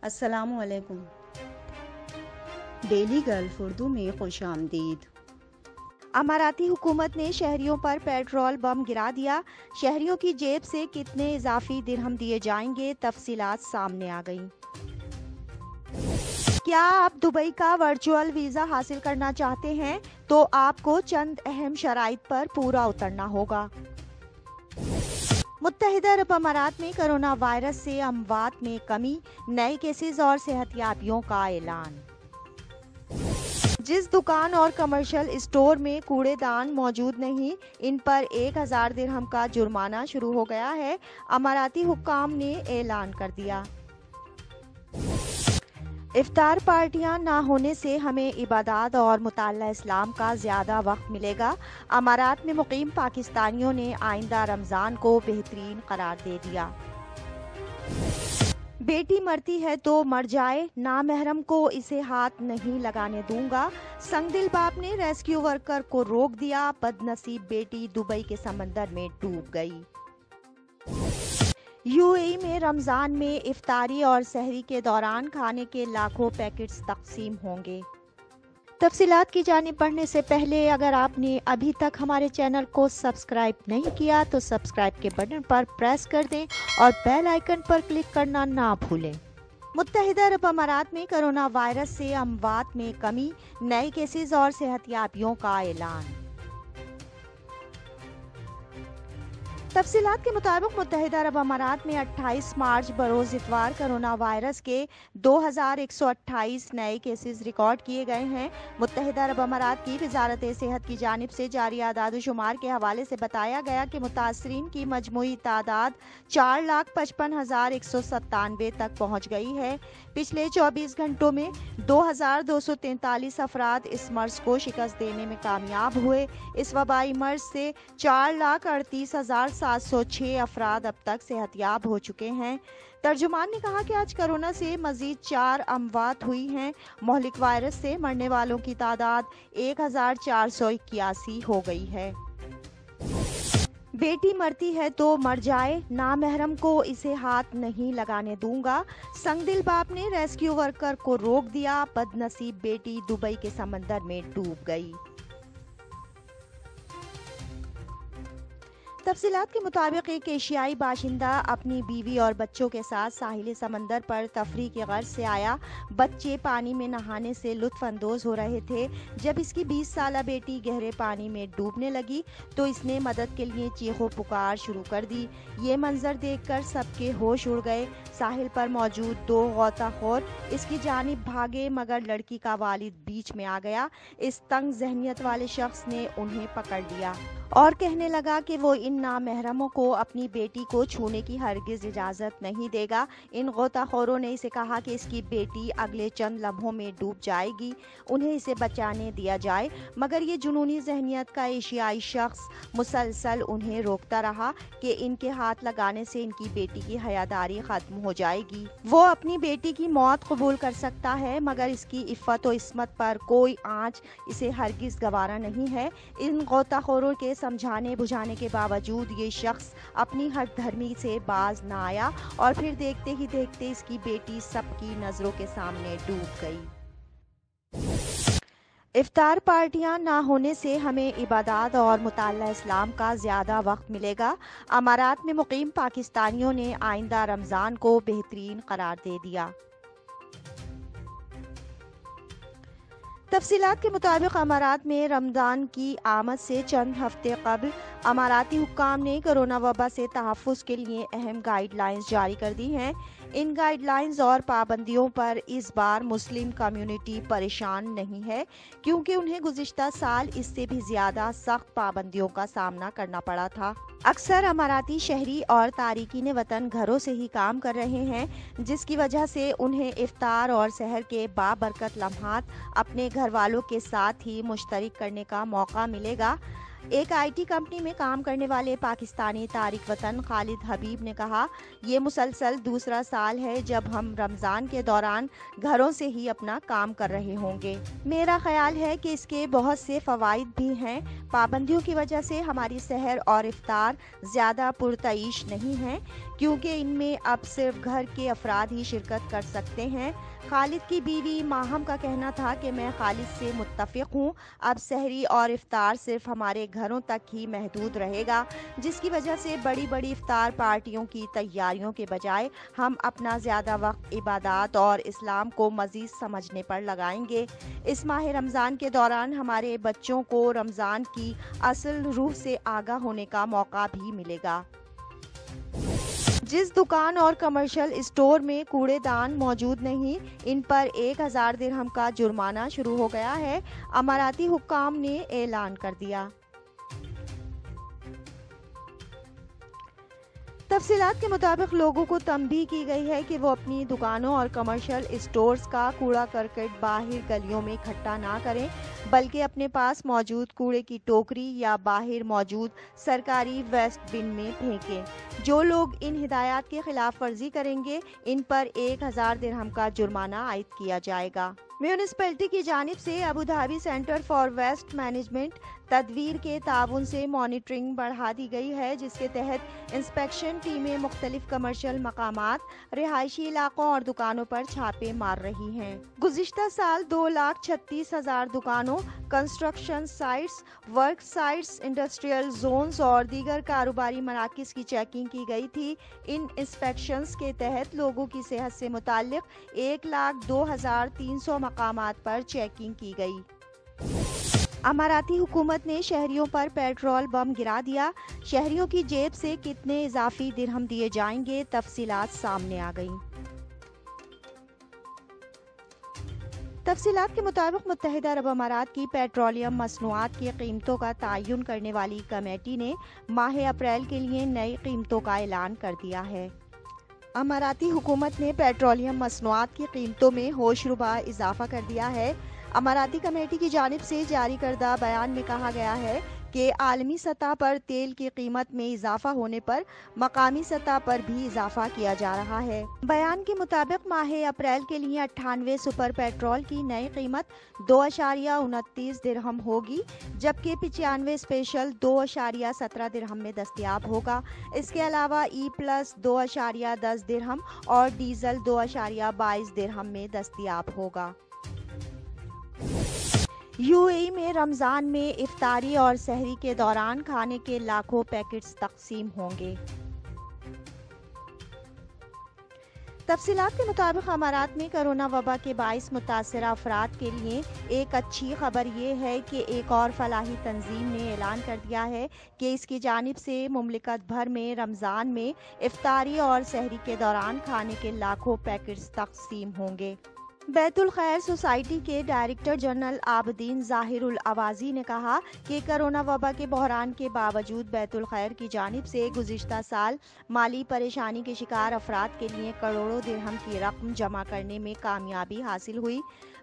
السلام علیکم۔ Daily golf Urdu میں خوش آمدید۔ اماراتی حکومت نے شہریوں پر پیٹرول بم گرا دیا، شہریوں کی جیب سے کتنے اضافی درہم دیے جائیں گے، تفصیلات سامنے آ گئیں۔ کیا آپ دبئی کا ورچوئل ویزا حاصل کرنا چاہتے ہیں تو آپ کو چند اہم شرائط پر پورا اترنا ہوگا۔ متحدہ عرب امارات میں کرونا وائرس سے اموات میں کمی، نئے کیسز اور صحت یابیوں کا اعلان۔ جس دکان اور کمرشل اسٹور میں کوڑے دان موجود نہیں، ان پر 1000 درہم کا جرمانہ شروع ہو گیا ہے، اماراتی حکام نے اعلان کر دیا۔ افطار پارٹیاں نہ ہونے سے ہمیں عبادات اور مطالعہ اسلام کا زیادہ وقت ملے گا، امارات میں مقیم پاکستانیوں نے آئندہ رمضان کو بہترین قرار دے دیا۔ بیٹی مرتی ہے تو مر جائے، نامحرم کو اسے ہاتھ نہیں لگانے دوں گا، سنگ دل باپ نے ریسکیو ورکر کو روک دیا، بد نصیب بیٹی دبئی کے سمندر میں ڈوب گئی۔ یو اے ای میں رمضان میں افطاری اور سحری کے دوران کھانے کے لاکھوں پیکٹس تقسیم ہوں گے۔ تفصیلات کی جانب بڑھنے سے پہلے اگر آپ نے ابھی تک ہمارے چینل کو سبسکرائب نہیں کیا تو سبسکرائب کے بٹن پر پریس کر دیں اور بیل آئیکن پر کلک کرنا نہ بھولیں۔ متحدہ عرب امارات میں کرونا وائرس سے اموات میں کمی، نئے کیسز اور صحت یابیوں کا اعلان۔ تفصیلات کے مطابق متحدہ عرب امارات میں 28 مارچ بروز اتوار کرونا وائرس کے 2128 نئے کیسز ریکارڈ کیے گئے ہیں۔ متحدہ عرب امارات کی وزارت صحت کی جانب سے جاری اعداد و شمار کے حوالے سے بتایا گیا کہ متاثرین کی مجموعی تعداد 4,55,197 تک پہنچ گئی ہے۔ پچھلے 24 گھنٹوں میں 2243 افراد اس مرض کو شکست دینے میں کامیاب ہوئے۔ اس وبائی مرض سے 4,38,706 افراد اب تک صحت یاب ہو چکے ہیں۔ ترجمان نے کہا کہ آج کرونا سے مزید 4 اموات ہوئی ہیں۔ مہلک وائرس سے مرنے والوں کی تعداد 1,481 ہو گئی ہے۔ بیٹی مرتی ہے تو مر جائے، نامحرم کو اسے ہاتھ نہیں لگانے دوں گا، سنگ دل باپ نے ریسکیو ورکر کو روک دیا، بد نصیب بیٹی دبئی کے سمندر میں ڈوب گئی۔ تفصیلات کے مطابق ایک ایشیائی باشندہ اپنی بیوی اور بچوں کے ساتھ ساحل سمندر پر تفریح کی غرض سے آیا۔ بچے پانی میں نہانے سے لطف اندوز ہو رہے تھے۔ جب اس کی 20 سالہ بیٹی گہرے پانی میں ڈوبنے لگی تو اس نے مدد کے لیے چیخ و پکار شروع کر دی۔ یہ منظر دیکھ کر سب کے ہوش اڑ گئے۔ ساحل پر موجود 2 غوطہ خور اس کی جانب بھاگے مگر لڑکی کا والد بیچ میں آ گیا۔ اس تنگ ذہنیت والے شخص نے انہیں پکڑ لیا اور کہنے لگا کہ وہ ان نامحرموں کو اپنی بیٹی کو چھونے کی ہرگز اجازت نہیں دے گا۔ ان غوطہ خوروں نے اسے کہا کہ اس کی بیٹی اگلے چند لمحوں میں ڈوب جائے گی، انہیں اسے بچانے دیا جائے، مگر یہ جنونی ذہنیت کا ایشیائی شخص مسلسل انہیں روکتا رہا کہ ان کے ہاتھ لگانے سے ان کی بیٹی کی حیاداری ختم ہو جائے گی۔ وہ اپنی بیٹی کی موت قبول کر سکتا ہے مگر اس کی عفت و عصمت پر کوئی آنچ اسے ہرگز گوارا نہیں ہے۔ ان غوطہ خوروں کے سمجھانے بجھانے کے باوجود یہ شخص اپنی ہٹ دھرمی سے باز نہ آیا اور پھر دیکھتے ہی دیکھتے اس کی بیٹی سب کی نظروں کے سامنے ڈوب گئی۔ افطار پارٹیاں نہ ہونے سے ہمیں عبادات اور مطالعہ اسلام کا زیادہ وقت ملے گا، امارات میں مقیم پاکستانیوں نے آئندہ رمضان کو بہترین قرار دے دیا۔ تفصیلات کے مطابق امارات میں رمضان کی آمد سے چند ہفتے قبل اماراتی حکام نے کرونا وبا سے تحفظ کے لیے اہم گائیڈ لائنز جاری کر دی ہیں۔ ان گائیڈ لائنز اور پابندیوں پر اس بار مسلم کمیونٹی پریشان نہیں ہے کیونکہ انہیں گزشتہ سال اس سے بھی زیادہ سخت پابندیوں کا سامنا کرنا پڑا تھا۔ اکثر اماراتی شہری اور تارکین وطن گھروں سے ہی کام کر رہے ہیں جس کی وجہ سے انہیں افطار اور سحر کے بابرکت لمحات اپنے گھر والوں کے ساتھ ہی مشترک کرنے کا موقع ملے گا۔ ایک IT کمپنی میں کام کرنے والے پاکستانی تارک وطن خالد حبیب نے کہا، یہ مسلسل دوسرا سال ہے جب ہم رمضان کے دوران گھروں سے ہی اپنا کام کر رہے ہوں گے۔ میرا خیال ہے کہ اس کے بہت سے فوائد بھی ہیں۔ پابندیوں کی وجہ سے ہماری سحر اور افطار زیادہ پرتعیش نہیں ہیں، کیونکہ ان میں اب صرف گھر کے افراد ہی شرکت کر سکتے ہیں۔ خالد کی بیوی ماہم کا کہنا تھا کہ میں خالد سے متفق ہوں، اب سحری اور افطار صرف ہمارے گھروں تک ہی محدود رہے گا، جس کی وجہ سے بڑی بڑی افطار پارٹیوں کی تیاریوں کے بجائے ہم اپنا زیادہ وقت عبادات اور اسلام کو مزید سمجھنے پر لگائیں گے۔ اس ماہ رمضان کے دوران ہمارے بچوں کو رمضان کی اصل روح سے آگاہ ہونے کا موقع بھی ملے گا۔ جس دکان اور کمرشل اسٹور میں کوڑے دان موجود نہیں، ان پر 1000 درہم کا جرمانہ شروع ہو گیا ہے، اماراتی حکام نے اعلان کر دیا۔ تفصیلات کے مطابق لوگوں کو تنبیہ کی گئی ہے کہ وہ اپنی دکانوں اور کمرشل اسٹورز کا کوڑا کرکٹ باہر گلیوں میں اکٹھا نہ کریں، بلکہ اپنے پاس موجود کوڑے کی ٹوکری یا باہر موجود سرکاری ویسٹ بن میں پھینکیں۔ جو لوگ ان ہدایات کی خلاف ورزی کریں گے، ان پر 1000 درہم کا جرمانہ عائد کیا جائے گا۔ میونسپلٹی کی جانب سے Abu Dhabi centre for waste management تدویر کے تعاون سے مانیٹرنگ بڑھا دی گئی ہے، جس کے تحت انسپیکشن ٹیمیں مختلف کمرشل مقامات، رہائشی علاقوں اور دکانوں پر چھاپے مار رہی ہیں۔ گزشتہ سال 2,36,000 دکانوں، construction sites, work sites, industrial zones اور دیگر کاروباری مراکز کی چیکنگ کی گئی تھی۔ ان انسپیکشنز کے تحت لوگوں کی صحت سے متعلق 1,02,300 مقامات پر چیکنگ کی گئی۔ اماراتی حکومت نے شہریوں پر پیٹرول بم گرا دیا، شہریوں کی جیب سے کتنے اضافی درہم دیے جائیں گے، تفصیلات سامنے آ گئیں۔ تفصیلات کے مطابق متحدہ عرب امارات کی پیٹرولیم مصنوعات کی قیمتوں کا تعین کرنے والی کمیٹی نے ماہ اپریل کے لیے نئی قیمتوں کا اعلان کر دیا ہے۔ اماراتی حکومت نے پیٹرولیم مصنوعات کی قیمتوں میں ہوش ربا اضافہ کر دیا ہے۔ اماراتی کمیٹی کی جانب سے جاری کردہ بیان میں کہا گیا ہے کہ عالمی سطح پر تیل کی قیمت میں اضافہ ہونے پر مقامی سطح پر بھی اضافہ کیا جا رہا ہے۔ بیان کے مطابق ماہ اپریل کے لیے 98 سپر پیٹرول کی نئی قیمت 2.29 درہم ہوگی، جبکہ 95 اسپیشل 2.17 درہم میں دستیاب ہوگا۔ اس کے علاوہ E+ 2.10 درہم اور ڈیزل 2.22 درہم میں دستیاب ہوگا۔ UAE میں رمضان میں افطاری اور سحری کے دوران کھانے کے لاکھوں پیکٹس تقسیم ہوں گے۔ تفصیلات کے مطابق امارات میں کرونا وبا کے باعث متاثرہ افراد کے لیے ایک اچھی خبر یہ ہے کہ ایک اور فلاحی تنظیم نے اعلان کر دیا ہے کہ اس کی جانب سے مملکت بھر میں رمضان میں افطاری اور سحری کے دوران کھانے کے لاکھوں پیکٹس تقسیم ہوں گے۔ بیت الخیر سوسائٹی کے ڈائریکٹر جنرل عابدین ظاہر الاوازی نے کہا کہ کرونا وبا کے بحران کے باوجود بیت الخیر کی جانب سے گزشتہ سال مالی پریشانی کے شکار افراد کے لیے کروڑوں درہم کی رقم جمع کرنے میں کامیابی حاصل ہوئی۔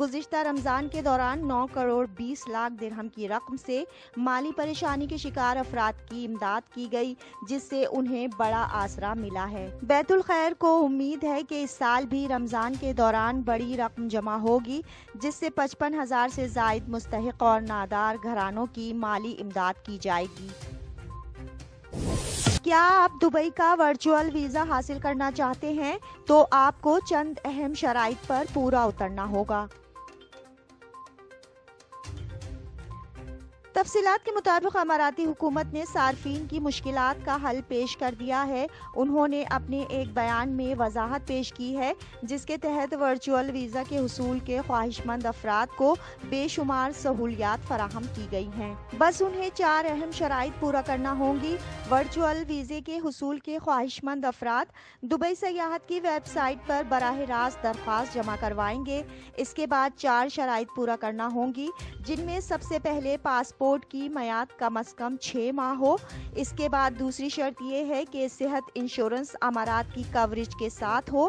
گزشتہ رمضان کے دوران 9 کروڑ 20 لاکھ درہم کی رقم سے مالی پریشانی کے شکار افراد کی امداد کی گئی، جس سے انہیں بڑا آسرا ملا ہے۔ بیت الخیر کو امید ہے کہ اس سال بھی رمضان کے دوران بڑی رقم جمع ہوگی، جس سے 55,000 سے زائد مستحق اور نادار گھرانوں کی مالی امداد کی جائے گی۔ کیا آپ دبئی کا ورچوئل ویزا حاصل کرنا چاہتے ہیں تو آپ کو چند اہم شرائط پر پورا اترنا ہوگا۔ تفصیلات کے مطابق اماراتی حکومت نے صارفین کی مشکلات کا حل پیش کر دیا ہے۔ انہوں نے اپنے ایک بیان میں وضاحت پیش کی ہے، جس کے تحت ورچوئل ویزا کے حصول کے خواہش مند افراد کو بے شمار سہولیات فراہم کی گئی ہیں۔ بس انہیں 4 اہم شرائط پورا کرنا ہوں گی۔ ورچوئل ویزے کے حصول کے خواہش مند افراد دبئی سیاحت کی ویب سائٹ پر براہ راست درخواست جمع کروائیں گے۔ اس کے بعد 4 شرائط پورا کرنا ہوں گی، جن میں سب سے پہلے پاسپورٹ کی میعاد کم از کم 6 ماہ ہو۔ اس کے بعد دوسری شرط یہ ہے کہ صحت انشورنس امارات کی کوریج کے ساتھ ہو۔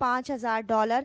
$5,000